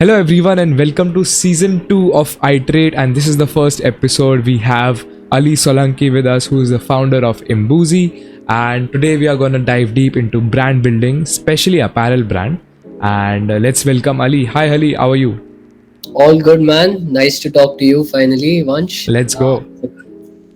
Hello everyone and welcome to season 2 of Iter8, and this is the first episode. We have Ali Solanki with us, who is the founder of Imbuzi, and today we are going to dive deep into brand building, especially apparel brand. And let's welcome Ali. Hi Ali, how are you? All good, man. Nice to talk to you finally, Vansh. Let's go.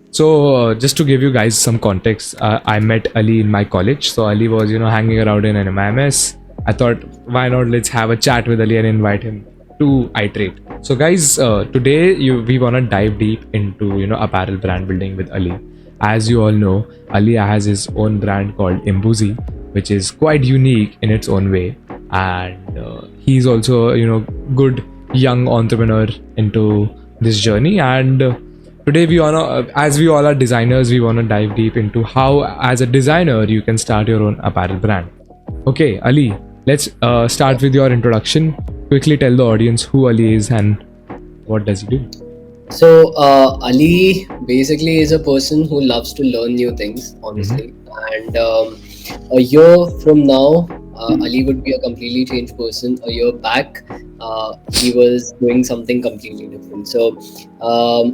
So just to give you guys some context, I met Ali in my college. So Ali was, hanging around in an MIMS. I thought, why not let's have a chat with Ali and invite him to Iter8. So guys, today we want to dive deep into, apparel brand building with Ali. As you all know, Ali has his own brand called Imbuzi, which is quite unique in its own way. And he's also, good young entrepreneur into this journey. And today we wanna, as we all are designers, we wanna dive deep into how, as a designer, you can start your own apparel brand. Okay, Ali, let's start with your introduction. Quickly tell the audience who Ali is and what does he do. So, Ali basically is a person who loves to learn new things, honestly. And a year from now, Ali would be a completely changed person. A year back, he was doing something completely different. So,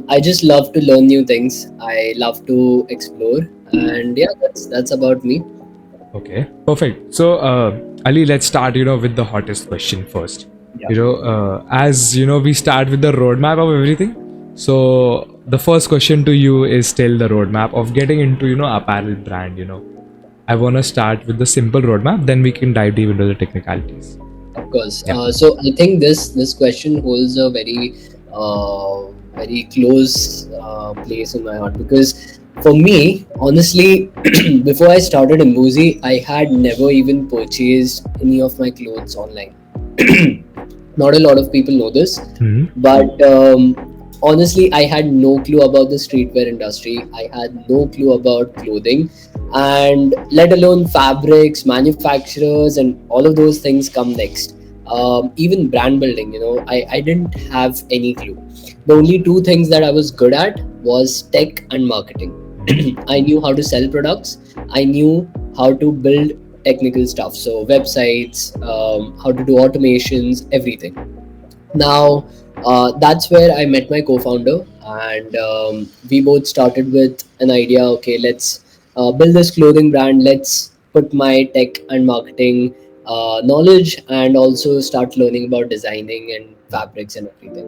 I just love to learn new things. I love to explore, and yeah, that's about me. Okay, perfect. So, Ali, let's start, with the hottest question first. Yeah. As we start with the roadmap of everything. So, the first question to you is still the roadmap of getting into, apparel brand. I want to start with the simple roadmap, then we can dive deep into the technicalities. Of course. Yeah. So I think this question holds a very very close place in my heart, because for me, honestly, before I started Imbuzi, I had never even purchased any of my clothes online. Not a lot of people know this, but honestly, I had no clue about the streetwear industry. I had no clue about clothing, and let alone fabrics, manufacturers, and all of those things come next. Even brand building, I didn't have any clue. The only two things that I was good at was tech and marketing. I knew how to sell products. I knew how to build technical stuff, so websites, how to do automations, everything. Now, that's where I met my co-founder, and we both started with an idea. Okay, let's build this clothing brand. Let's put my tech and marketing knowledge, and also start learning about designing and fabrics and everything.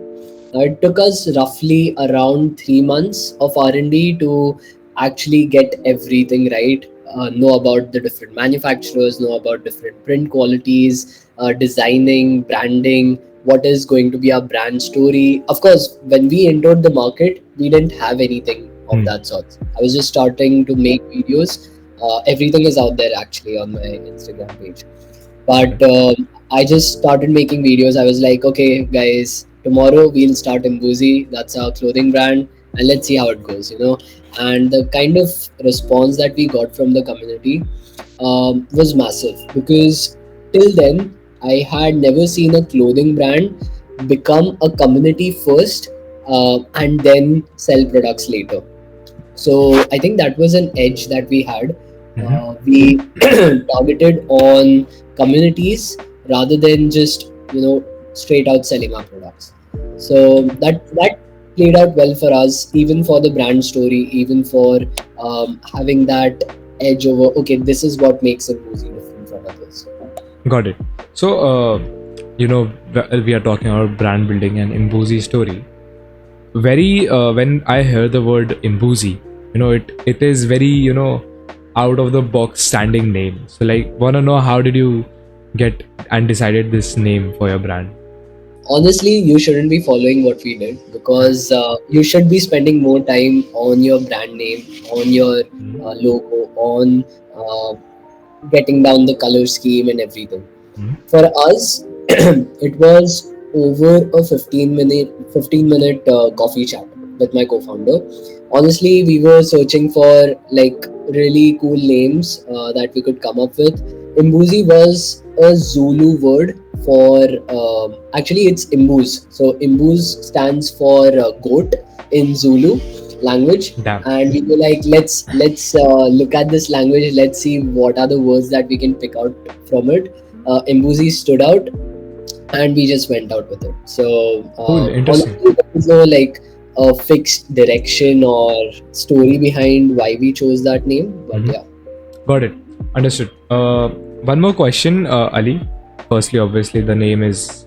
It took us roughly around 3 months of R&D to actually get everything right. Know about the different manufacturers, know about different print qualities, designing, branding, what is going to be our brand story. Of course, when we entered the market, we didn't have anything of that sort. I was just starting to make videos. Everything is out there actually on my Instagram page. But I just started making videos. I was like, okay, guys, tomorrow we'll start Imbuzi. That's our clothing brand, and let's see how it goes, And the kind of response that we got from the community was massive, because till then I had never seen a clothing brand become a community first, and then sell products later. So I think that was an edge that we had. We targeted on communities rather than just straight out selling our products. So that played out well for us, even for the brand story, even for having that edge over. Okay, this is what makes a Imbuzi different from others. Got it. So, we are talking about brand building and Imbuzi story. Very, when I hear the word Imbuzi, it is very, out of the box standing name. So, wanna know, how did you get and decided this name for your brand? Honestly, you shouldn't be following what we did, because you should be spending more time on your brand name, on your logo, on getting down the color scheme and everything. For us, it was over a 15 minute coffee chat with my co-founder. Honestly, we were searching for really cool names that we could come up with. Imbuzi was a Zulu word for actually it's imbuz. So imbuz stands for goat in Zulu language. Damn. And we were like, let's look at this language. Let's see what are the words that we can pick out from it. Imbuzi stood out. and we just went out with it. So Cool, interesting. honestly, there is no like a fixed direction or story behind why we chose that name, but Mhm. yeah. Got it. Understood. One more question, Ali. Firstly, obviously, the name is,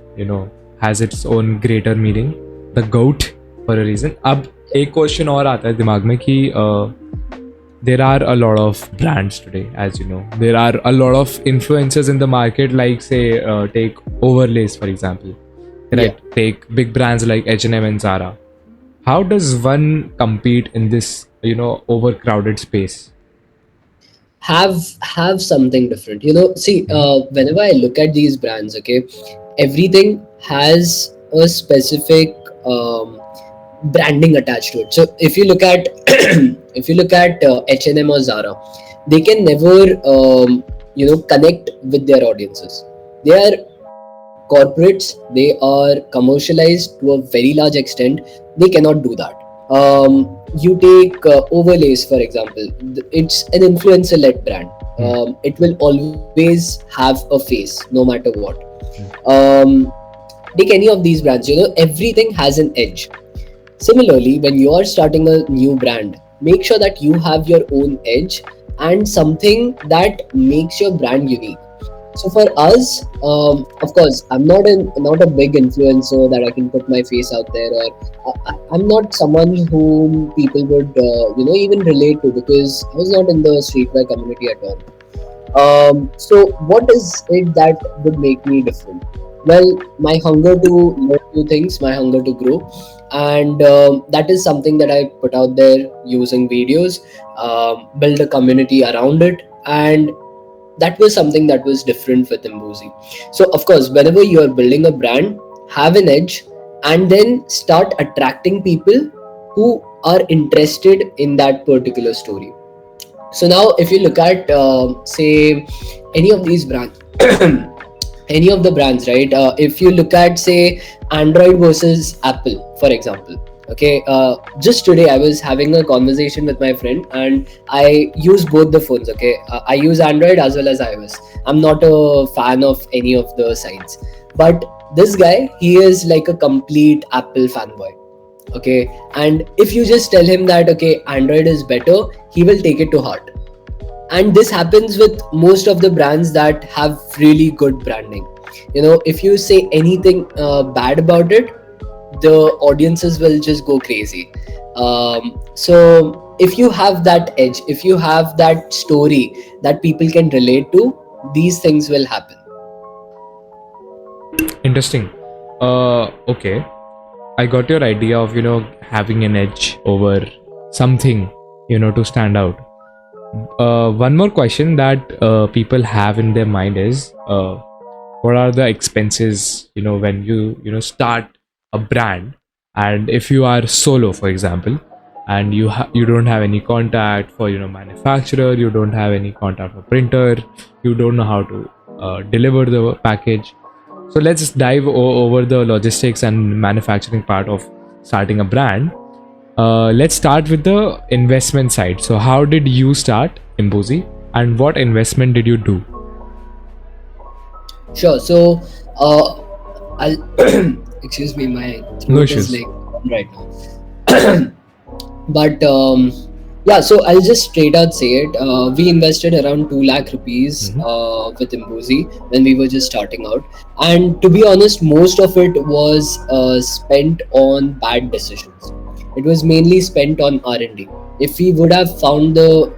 has its own greater meaning. The goat for a reason. अब एक question और आता है दिमाग में कि there are a lot of brands today, as you know. There are a lot of influencers in the market, like say, take overlays for example. Right? Take big brands like H&M and Zara. How does one compete in this, overcrowded space? Have something different, see, whenever I look at these brands, okay, everything has a specific branding attached to it. So if you look at if you look at H&M or Zara, they can never connect with their audiences. They are corporates, they are commercialized to a very large extent. They cannot do that. You take overlays for example. It's an influencer led brand. It will always have a face no matter what. Take any of these brands, everything has an edge. Similarly, when you are starting a new brand, make sure that you have your own edge and something that makes your brand unique. So for us, of course, I'm not a big influencer that I can put my face out there, or I'm not someone whom people would even relate to, because I was not in the streetwear community at all. So what is it that would make me different? Well, my hunger to learn new things, my hunger to grow, and that is something that I put out there using videos, build a community around it, and that was something that was different with imbuzi. So of course, whenever you are building a brand, have an edge, and then start attracting people who are interested in that particular story. So now if you look at say any of these brands, any of the brands, right, if you look at say Android versus Apple for example. Okay, just today I was having a conversation with my friend, and I use both the phones. Okay, I use Android as well as iOS. I'm not a fan of any of the sides, but this guy, he is like a complete Apple fanboy. Okay, and if you just tell him that okay, Android is better, he will take it to heart. And this happens with most of the brands that have really good branding. If you say anything bad about it, the audiences will just go crazy. So if you have that edge, if you have that story that people can relate to, these things will happen. Interesting. Okay. I got your idea of, having an edge over something, to stand out. One more question that people have in their mind is, what are the expenses, when you start a brand, and if you are solo, for example, and you don't have any contact for manufacturer, you don't have any contact for printer, you don't know how to deliver the package. So let's dive over the logistics and manufacturing part of starting a brand. Let's start with the investment side. So how did you start Imbuzi, and what investment did you do? Sure. So I'll excuse me, my No throat is issues. like right now. But yeah, so I'll just straight out say it. We invested around 2 lakh rupees with Imbuzi when we were just starting out, and to be honest, most of it was spent on bad decisions. It was mainly spent on R&D. If we would have found the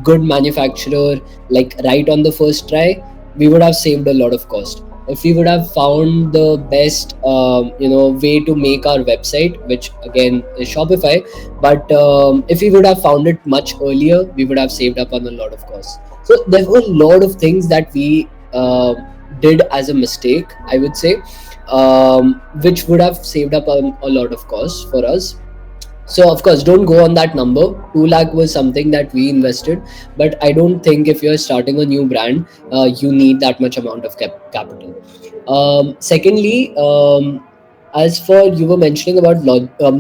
good manufacturer like right on the first try, we would have saved a lot of cost. If we would have found the best way to make our website, which again is Shopify, but if we would have found it much earlier, we would have saved up on a lot of costs. So there were a lot of things that we did as a mistake, I would say, which would have saved up on a lot of costs for us. So of course, don't go on that number. 2 lakh was something that we invested, but I don't think if you're starting a new brand, you need that much amount of capital. Secondly, as for you were mentioning about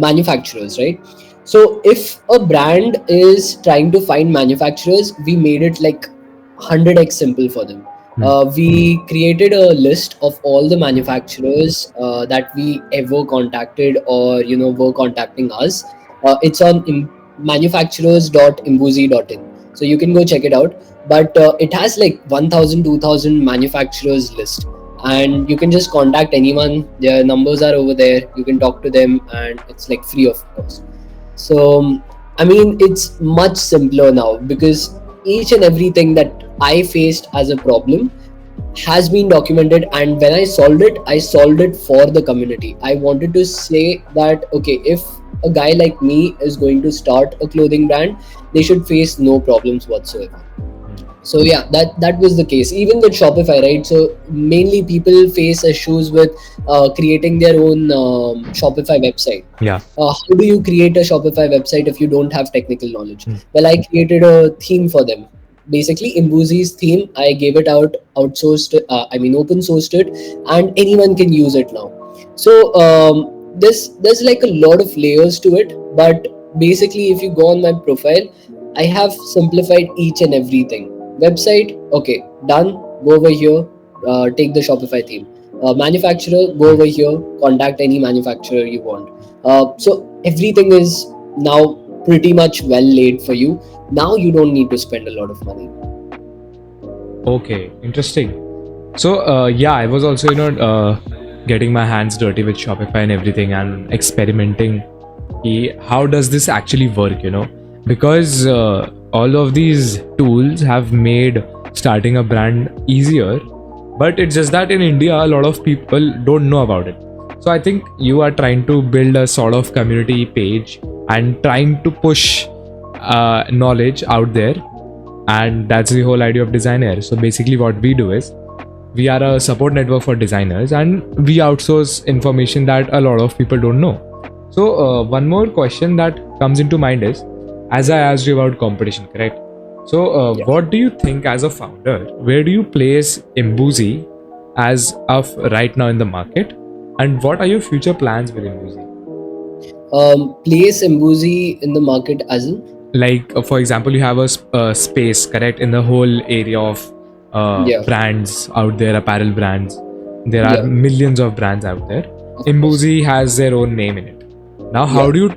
manufacturers, right? So if a brand is trying to find manufacturers, we made it like 100x simple for them. We created a list of all the manufacturers that we ever contacted or were contacting us. It's on manufacturers.imbuzi.in, so you can go check it out. But it has like 1000 2000 manufacturers list, and you can just contact anyone. Their numbers are over there. You can talk to them, and it's like free of cost. So I mean, it's much simpler now, because each and everything that I faced as a problem has been documented, and when I solved it for the community. I wanted to say that, okay, if a guy like me is going to start a clothing brand, they should face no problems whatsoever. So yeah, that was the case even with Shopify, right? So mainly people face issues with creating their own Shopify website. Yeah. How do you create a Shopify website if you don't have technical knowledge? Well, I created a theme for them. Basically, Imbuzi's theme, I gave it out, outsourced, open sourced it, and anyone can use it now. So there's like a lot of layers to it, but basically, if you go on my profile, I have simplified each and everything. Website, okay, done. Go over here, take the Shopify theme. Manufacturer, go over here, contact any manufacturer you want. So everything is now pretty much well laid for you. Now you don't need to spend a lot of money. Okay, interesting. So yeah, I was also getting my hands dirty with Shopify and everything, and experimenting. How does this actually work? Because all of these tools have made starting a brand easier, but it's just that in India a lot of people don't know about it. So I think you are trying to build a sort of community page and trying to push knowledge out there, and that's the whole idea of Designare. So basically what we do is we are a support network for designers, and we outsource information that a lot of people don't know. So one more question that comes into mind is, as I asked you about competition, correct? So what do you think as a founder, where do you place imbuzi as of right now in the market, and what are your future plans with imbuzi? Place imbuzi in the market as in? Like for example, you have a space, correct, in the whole area of brands out there, apparel brands. There are millions of brands out there. Imbuzi has their own name in it. Now how do you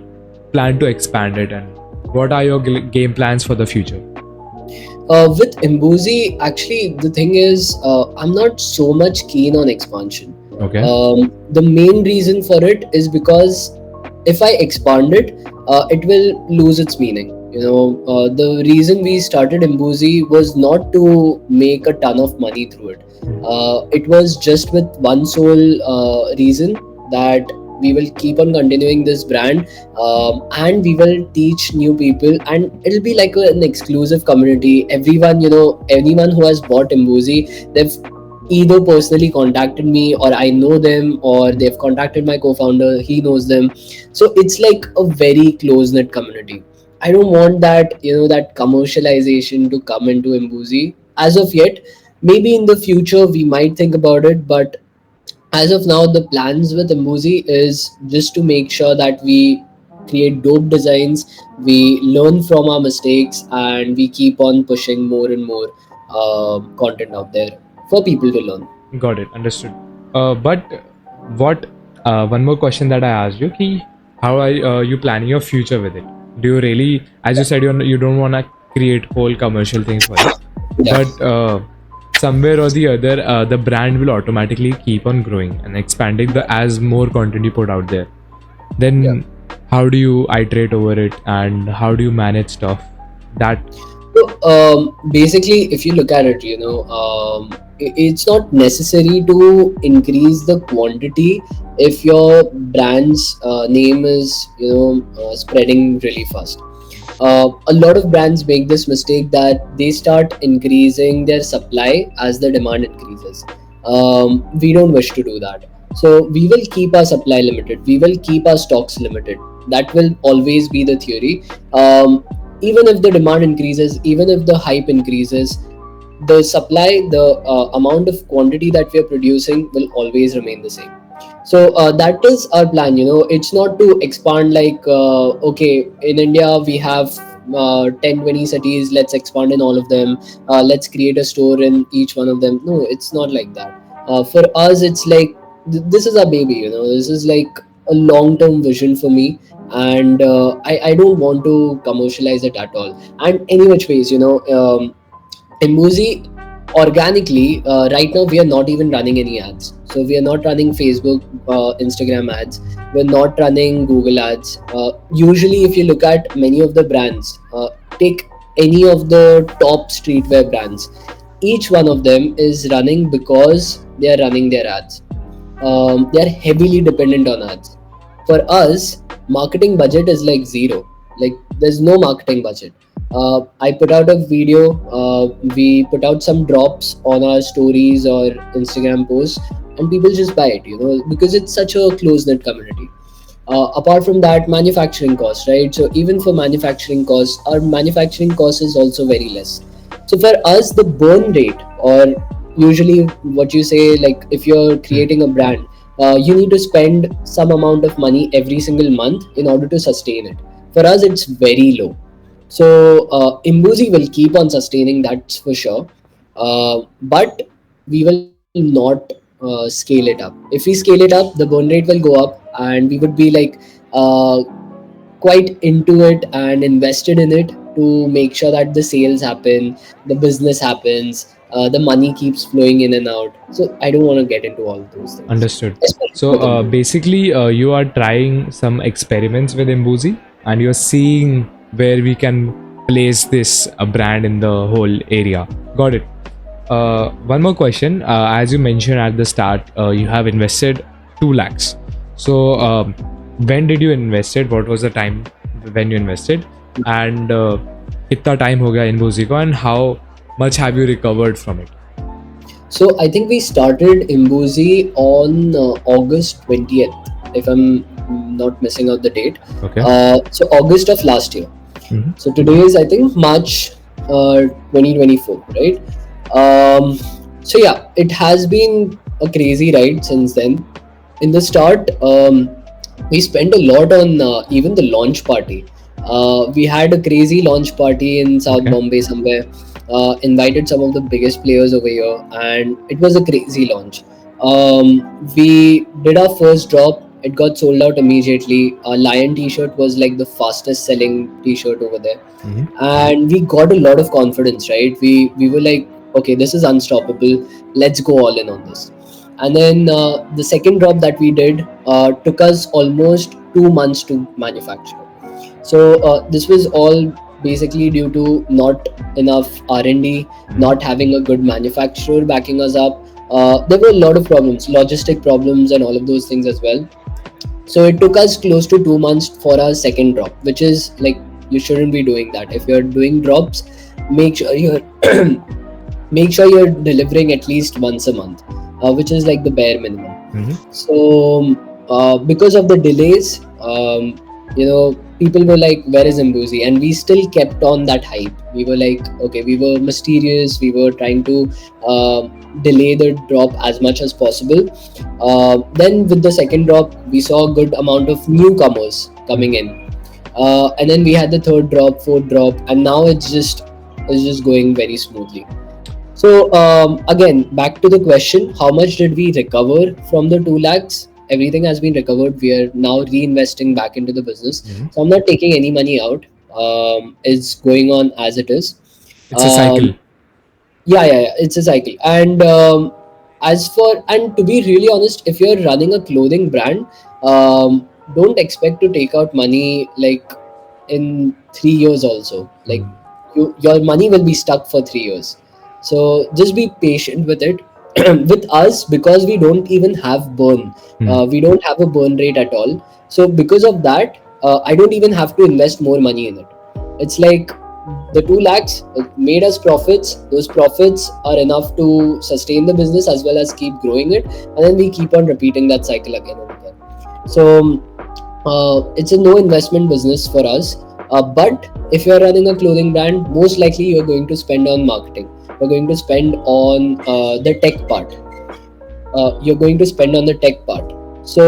plan to expand it, and what are your game plans for the future? With imbuzi, actually the thing is, I'm not so much keen on expansion. Okay. The main reason for it is because if I expand it, it will lose its meaning. The reason we started imbuzi was not to make a ton of money through it. It was just with one sole reason, that we will keep on continuing this brand, and we will teach new people, and it'll be like an exclusive community. Everyone, anyone who has bought imbuzi, they've either personally contacted me, or I know them, or they've contacted my co-founder, he knows them. So it's like a very close-knit community. I don't want that, that commercialization to come into imbuzi as of yet. Maybe in the future we might think about it, but as of now, the plans with imbuzi is just to make sure that we create dope designs, we learn from our mistakes, and we keep on pushing more and more content out there for people to learn. Got it, understood. But what one more question that I asked you, how are you planning your future with it? Do you really, as you said, you don't want to create whole commercial things for it, but somewhere or the other, the brand will automatically keep on growing and expanding as more content you put out there. Then how do you iterate over it, and how do you manage stuff that? So basically, if you look at it, it's not necessary to increase the quantity if your brand's name is spreading really fast. A lot of brands make this mistake, that they start increasing their supply as the demand increases. We don't wish to do that. So we will keep our supply limited. We will keep our stocks limited. That will always be the theory. Even if the demand increases, even if the hype increases, the supply, the amount of quantity that we are producing will always remain the same. So that is our plan. It's not to expand like, okay, in India we have 10-20 cities, let's expand in all of them, let's create a store in each one of them. No, it's not like that. For us, it's like this is a baby, this is like a long term vision for me. And I don't want to commercialize it at all. And any which ways, imbuzi organically, right now we are not even running any ads. So we are not running Facebook, Instagram ads. We're not running Google ads. Usually, if you look at many of the brands, take any of the top streetwear brands, each one of them is running because they are running their ads. They are heavily dependent on ads. For us, marketing budget is like zero. Like there's no marketing budget. I put out a video. We put out some drops on our stories or Instagram posts, and people just buy it. Because it's such a close knit community. Apart from that, manufacturing costs, right? So even for manufacturing costs, our manufacturing cost is also very less. So for us, the burn rate, or usually what you say, like if you're creating a brand, you need to spend some amount of money every single month in order to sustain it. For us, it's very low. So imbuzi will keep on sustaining, that's for sure. But we will not scale it up. If we scale it up, the burn rate will go up, and we would be like quite into it and invested in it to make sure that the sales happen, the business happens, the money keeps flowing in and out. So I don't want to get into all those things. Understood. Especially So with imbuzi. basically, you are trying some experiments with imbuzi, and you're seeing where we can place this brand in the whole area. Got it. One more question. As you mentioned at the start, you have invested 2 lakhs. So when did you invest it? What was the time when you invested? And कितना time हो गया imbuzi को, and how much have you recovered from it? So I think we started imbuzi on August 20th, if I'm not missing out the date. Okay. So August of last year. Mhm. So today is, I think, March 2024, right? So yeah, it has been a crazy ride since then. In the start, we spent a lot on even the launch party. We had a crazy launch party in South Okay. Bombay somewhere. Invited some of the biggest players over here, and it was a crazy launch. We did our first drop. It got sold out immediately. Our Lion t-shirt was like the fastest selling t-shirt over there. Mhm. And we got a lot of confidence, right? We were like, okay, this is unstoppable. Let's go all in on this. And then the second drop that we did took us almost 2 months to manufacture. So this was all basically due to not enough R&D, not having a good manufacturer backing us up. There were a lot of problems, logistic problems and all of those things as well. So it took us close to 2 months for our second drop, which is like, you shouldn't be doing that. If you're doing drops, make sure you're make sure you're delivering at least once a month, which is like the bare minimum. Mhm. So because of the delays, people were like, where is imbuzi? And we still kept on that hype. We were like, okay, we were mysterious, we were trying to delay the drop as much as possible. Then with the second drop, we saw a good amount of newcomers coming in, and then we had the third drop, fourth drop, and now it's just going very smoothly. So again, back to the question, how much did we recover from the 2 lakhs? Everything has been recovered. We are now reinvesting back into the business. Mhm. So I'm not taking any money out. It's going on as it is. It's a cycle. Yeah, it's a cycle. And and to be really honest, if you're running a clothing brand, don't expect to take out money like in 3 years also. Like your money will be stuck for 3 years. So just be patient with it. With us, because we don't even have burn, we don't have a burn rate at all. So because of that, I don't even have to invest more money in it. It's like the 2 lakhs made us profits. Those profits are enough to sustain the business as well as keep growing it, and then we keep on repeating that cycle again and again. So it's a no investment business for us. But if you're running a clothing brand, most likely you're going to spend on marketing. You're going to spend on the tech part. You're going to spend on the tech part. So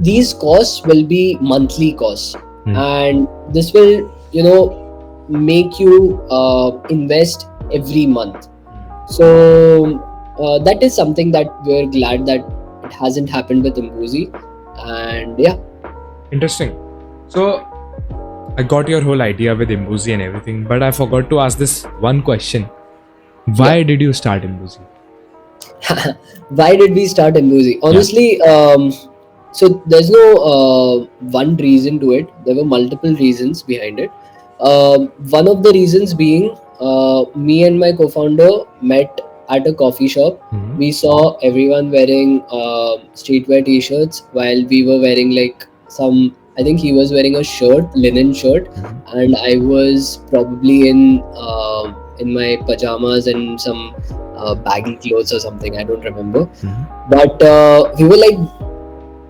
these costs will be monthly costs, and this will, make you invest every month. So that is something that we're glad that it hasn't happened with imbuzi. And yeah. Interesting. So I got your whole idea with imbuzi and everything, but I forgot to ask this one question. Why did you start imbuzi? Why did we start imbuzi? Honestly, so there's no one reason to it. There were multiple reasons behind it. One of the reasons being, me and my co-founder met at a coffee shop. Mhm. We saw everyone wearing streetwear t-shirts while we were wearing like some. I think he was wearing a shirt, linen shirt, Mhm. and I was probably in my pajamas and some baggy clothes or something. I don't remember. Mhm. But we were like,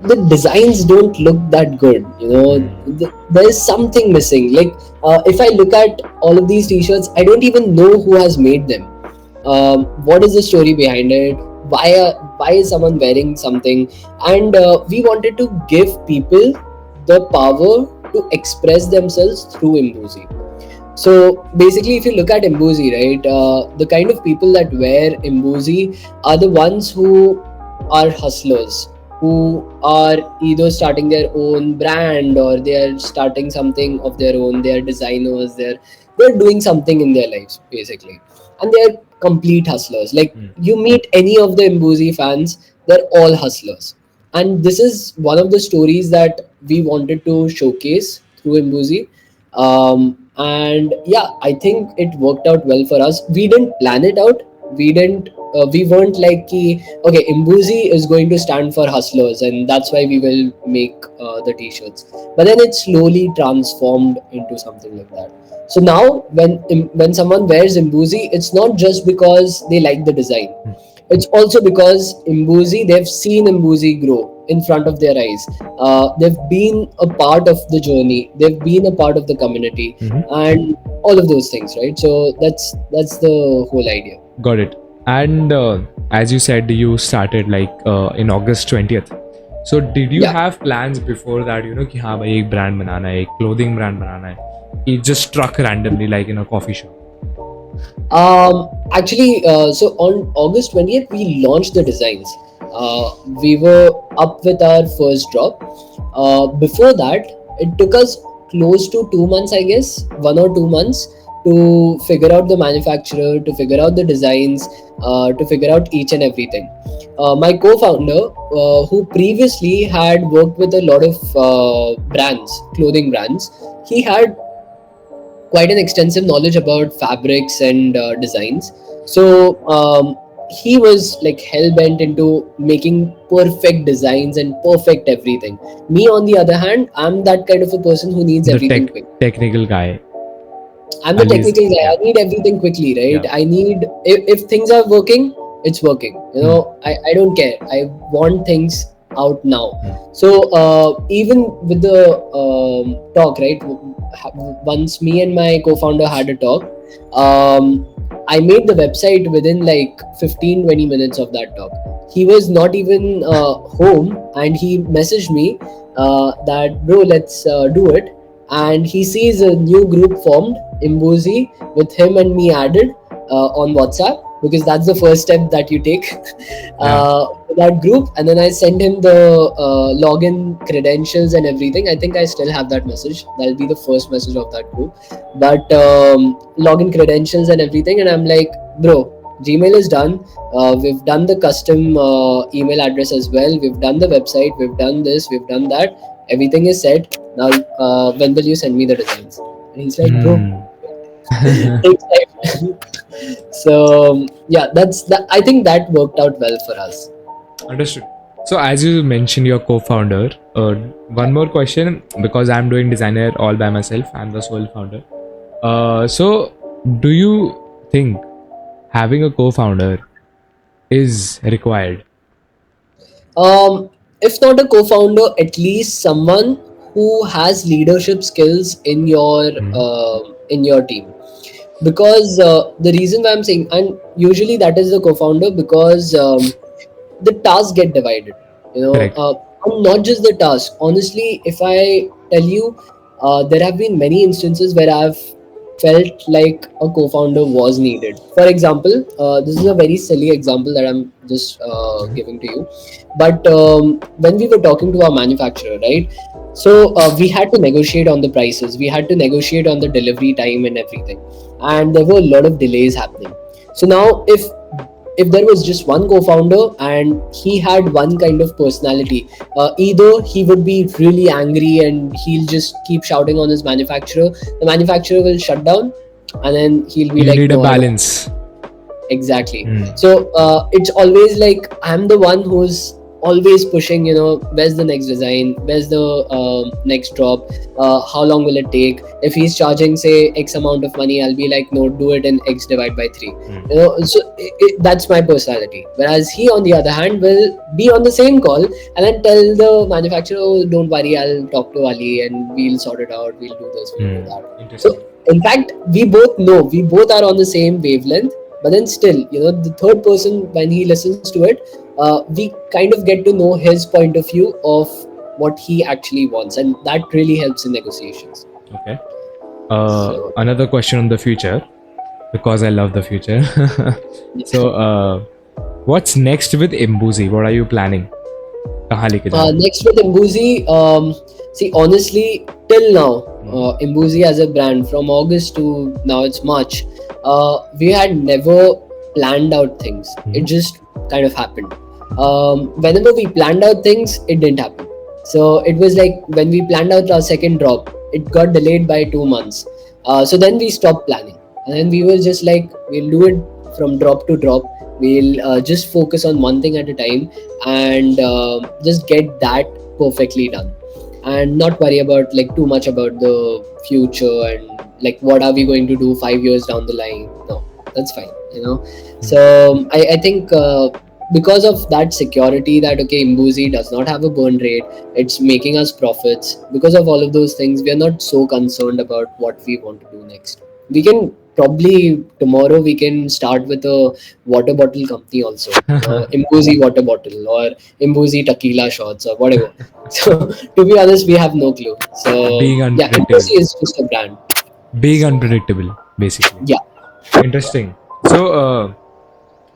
the designs don't look that good. There's something missing. Like if I look at all of these t-shirts, I don't even know who has made them. What is the story behind it? Why is someone wearing something? And we wanted to give people the power to express themselves through imbuzi. So basically, if you look at imbuzi, right, the kind of people that wear imbuzi are the ones who are hustlers, who are either starting their own brand or they are starting something of their own. They are designers. They're doing something in their lives basically, and they are complete hustlers. Like you meet any of the imbuzi fans, they're all hustlers. And this is one of the stories that we wanted to showcase through imbuzi. And yeah, I think it worked out well for us. We didn't plan it out. We weren't like ki, okay, imbuzi is going to stand for hustlers and that's why we will make the t-shirts. But then it slowly transformed into something like that. So now when someone wears imbuzi, it's not just because they like the design. It's also because imbuzi, they've seen imbuzi grow in front of their eyes. They've been a part of the journey. They've been a part of the community, and all of those things, right? So that's the whole idea. Got it. And as you said, you started like in August 20th. So did you Yeah. have plans before that, कि हाँ भाई एक brand बनाना है, एक clothing brand बनाना है? It just struck randomly like in a coffee shop. Actually, so on August 20th, we launched the designs. We were up with our first drop. Before that, it took us close to 2 months, I guess, 1 or 2 months to figure out the manufacturer, to figure out the designs, to figure out each and everything. My co-founder, who previously had worked with a lot of brands, clothing brands, he had quite an extensive knowledge about fabrics and designs. So he was like hell bent into making perfect designs and perfect everything. Me, on the other hand, I'm that kind of a person who needs The everything quick. technical guy. I'm the At least, technical guy. yeah. I need everything quickly, right? Yeah. I need, if things are working, it's working. I don't care. I want things out now. So even with the talk, right? Once me and my co-founder had a talk, I made the website within like 15-20 minutes of that talk. He was not even home, and he messaged me that, bro, let's do it. And he sees a new group formed, imbuzi, with him and me added on WhatsApp, because that's the first step that you take. That group, and then I sent him the login credentials and everything. I think I still have that message. That'll be the first message of that group. But login credentials and everything, and I'm like, bro, Gmail is done. We've done the custom email address as well. We've done the website. We've done this. We've done that. Everything is set. Now, when will you send me the designs? And he's like, bro, takes time. So yeah, I think that worked out well for us. Understood. So as you mentioned, your co-founder. One more question, because I'm doing Designare all by myself. I'm the sole founder. So do you think having a co-founder is required? If not a co-founder, at least someone who has leadership skills in your team. Because the reason why I'm saying, and usually that is the co-founder, because the tasks get divided. Correct. And not just the task. Honestly, if I tell you, there have been many instances where I've felt like a co-founder was needed. For example, this is a very silly example that I'm just giving to you. But when we were talking to our manufacturer, right? So we had to negotiate on the prices. We had to negotiate on the delivery time and everything. And there were a lot of delays happening. So now, if there was just one co-founder and he had one kind of personality, either he would be really angry and he'll just keep shouting on his manufacturer. The manufacturer will shut down, and then he'll be You like, need a "No, I don't." balance. Exactly. So it's always like I'm the one who's always pushing, where's the next design, where's the next drop, how long will it take. If he's charging say X amount of money, I'll be like, no, do it in X divide by 3. So that's my personality. Whereas he on the other hand will be on the same call and then tell the manufacturer, oh, don't worry, I'll talk to Ali and we'll sort it out, we'll do this, we'll do that. Interesting. So in fact, we both are on the same wavelength. But then still, the third person, when he listens to it, we kind of get to know his point of view of what he actually wants, and that really helps in negotiations. Okay. Another question on the future, because I love the future. So, what's next with Imbuzi? What are you planning? कहाँ लेके जाना? Next with Imbuzi, see, honestly, till now, Imbuzi as a brand, from August to now it's March, we had never planned out things. It just kind of happened. Whenever we planned out things, it didn't happen. So it was like when we planned out our second drop, it got delayed by 2 months. So then we stopped planning, and then we were just like, we'll do it from drop to drop. We'll just focus on one thing at a time and just get that perfectly done, and not worry about like too much about the future and like what are we going to do 5 years down the line. No, that's fine, So I think because of that security that okay, Imbuzi does not have a burn rate, it's making us profits. Because of all of those things, we are not so concerned about what we want to do next. We can probably tomorrow we can start with a water bottle company also, Imbuzi water bottle or Imbuzi tequila shots or whatever. So to be honest, we have no clue. So Being yeah, unpredictable. Imbuzi is just a brand. Being unpredictable, basically. Yeah. Interesting. So,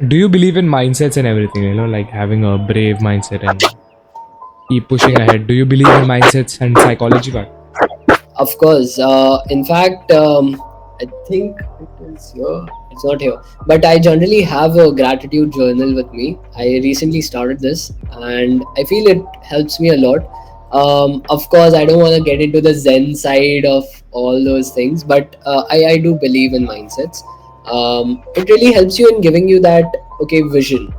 do you believe in mindsets and everything? Like having a brave mindset and keep pushing ahead. Do you believe in mindsets and psychology part? Of course. In fact, I think it is here. It's not here. But I generally have a gratitude journal with me. I recently started this and I feel it helps me a lot. Of course, I don't want to get into the Zen side of all those things, but I do believe in mindsets. It really helps you in giving you that, okay, vision.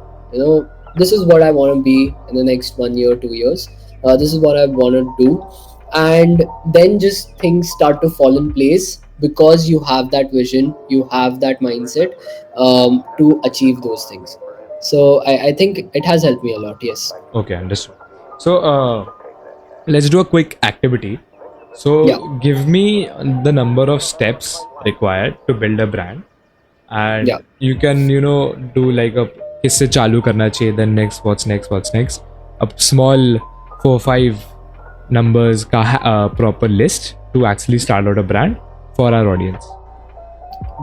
This is what I want to be in the next 1 year, 2 years. This is what I want to do. And then just things start to fall in place because you have that vision, you have that mindset to achieve those things. So I think it has helped me a lot. Yes. Okay, understood. So, let's do a quick activity. So, Yeah. give me the number of steps required to build a brand, and Yeah. you can, do like a किससे चालू करना चाहिए, then next, what's next. A small 4-5 numbers ka proper list to actually start out a brand for our audience.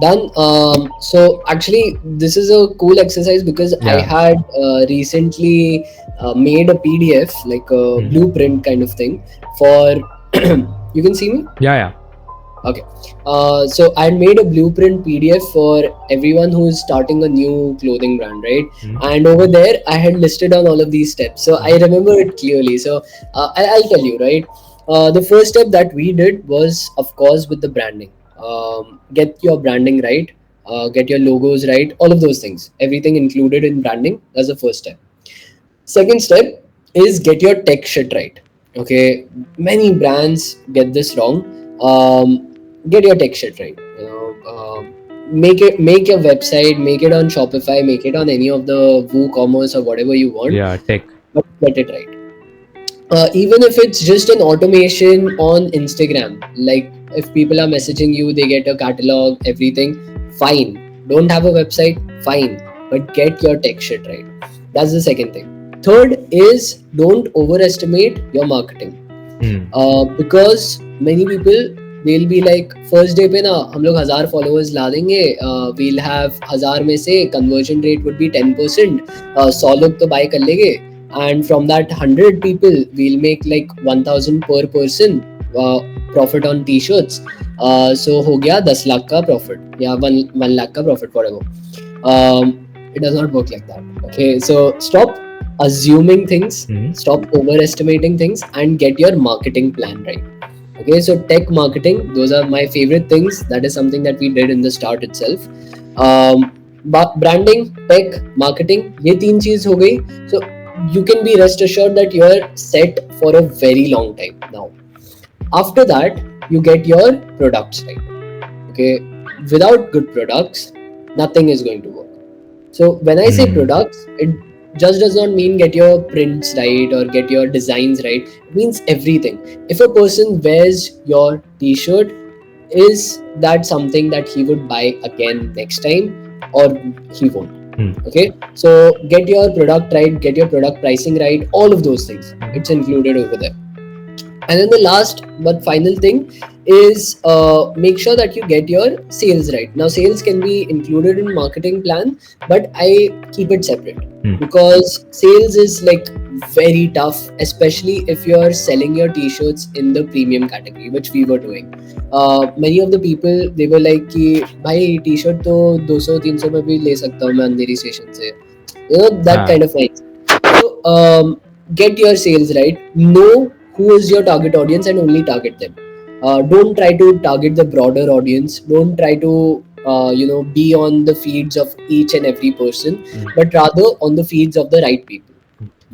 Done. So actually, this is a cool exercise because I Yeah. had recently made a PDF, like a blueprint kind of thing for. You can see me? Yeah. Okay. So I made a blueprint PDF for everyone who is starting a new clothing brand, right? And over there, I had listed on all of these steps. So I remember it clearly. So I'll tell you, right? The first step that we did was, of course, with the branding. Get your branding right. Get your logos right. All of those things. Everything included in branding. That's the first step. Second step is get your tech shit right. Okay. Many brands get this wrong. Get your tech shit right. Make your website, make it on Shopify, make it on any of the WooCommerce or whatever you want. Yeah, tech. But get it right. Even if it's just an automation on Instagram, like if people are messaging you, they get a catalog, everything, fine. Don't have a website, fine. But get your tech shit right. That's the second thing. Third is don't overestimate your marketing. Because many people they'll be like first day पे ना हम लोग 1000 followers ला देंगे, we'll have 1000 में से conversion rate would be 10%, 100 लोग तो buy कर लेंगे, and from that 100 people we'll make like 1000 per person profit on t-shirts. So हो गया 10 लाख का profit या 1 lakh का profit, whatever. It does not work like that. Okay, so stop assuming things, stop overestimating things, and get your marketing plan right. Okay, so tech marketing, those are my favorite things. That is something that we did in the start itself. Branding, tech, marketing, ये तीन चीज हो गई. So you can be rest assured that you are set for a very long time now. After that, you get your products right. Okay, without good products, nothing is going to work. So when I say products, it just does not mean get your prints right or get your designs right. It means everything. If a person wears your t-shirt, is that something that he would buy again next time, or he won't? Okay, so get your product right, get your product pricing right, all of those things, it's included over there. And then the last but final thing is make sure that you get your sales right. Now sales can be included in marketing plan, but I keep it separate because sales is like very tough, especially if you're selling your t-shirts in the premium category, which we were doing. Many of the people, they were like कि भाई t-shirt तो 200-300 में भी ले सकता हूँ मैं अंधेरी station से, you know, that kind of thing. So get your sales right, know who is your target audience and only target them. Don't try to target the broader audience. Don't try to be on the feeds of each and every person, but rather on the feeds of the right people.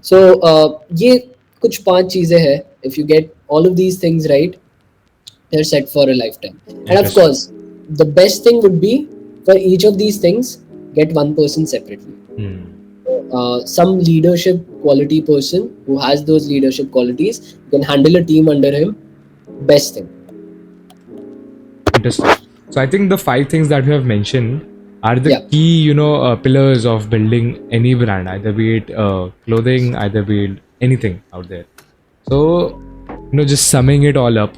So ये कुछ 5 चीजें हैं. If you get all of these things right, you're set for a lifetime. And of course, the best thing would be for each of these things, get one person separately. Some leadership quality person who has those leadership qualities, can handle a team under him. Best thing. Interesting. So I think the 5 things that you have mentioned are the key, pillars of building any brand, either be it clothing, either be it anything out there. So, just summing it all up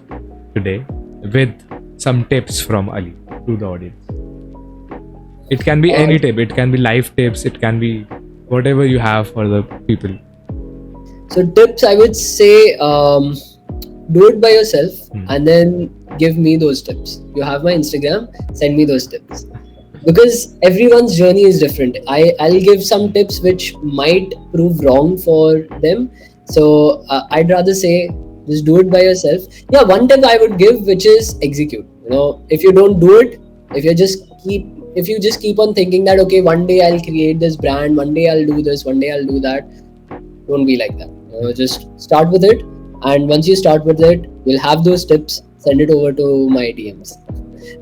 today with some tips from Ali to the audience. It can be any tip. It can be life tips. It can be whatever you have for the people. So tips, I would say, do it by yourself and then give me those tips. You have my Instagram, send me those tips. Because everyone's journey is different. I'll give some tips which might prove wrong for them. So I'd rather say just do it by yourself. Yeah, one tip I would give, which is execute. If you don't do it, if you just keep on thinking that okay, one day I'll create this brand, one day I'll do this, one day I'll do that, don't be like that. Just start with it, and once you start with it, you'll have those tips. Send it over to my DMs.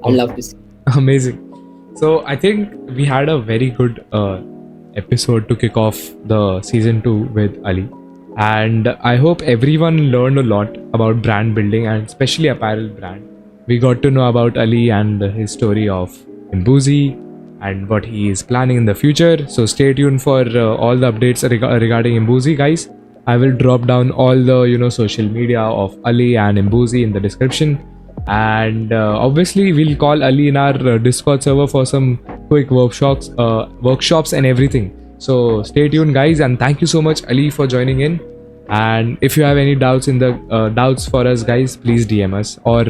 I'd love to see. Amazing. So I think we had a very good episode to kick off the season 2 with Ali, and I hope everyone learned a lot about brand building and especially apparel brand. We got to know about Ali and his story of imbuzi and what he is planning in the future. So stay tuned for all the updates regarding imbuzi, guys. I will drop down all the social media of Ali and imbuzi in the description, and obviously we'll call Ali in our Discord server for some quick workshops and everything. So stay tuned, guys, and thank you so much, Ali, for joining in. And if you have any doubts for us, guys, please DM us or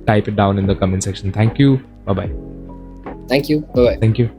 type it down in the comment section. Thank you. Bye bye. Thank you. Bye bye. Thank you.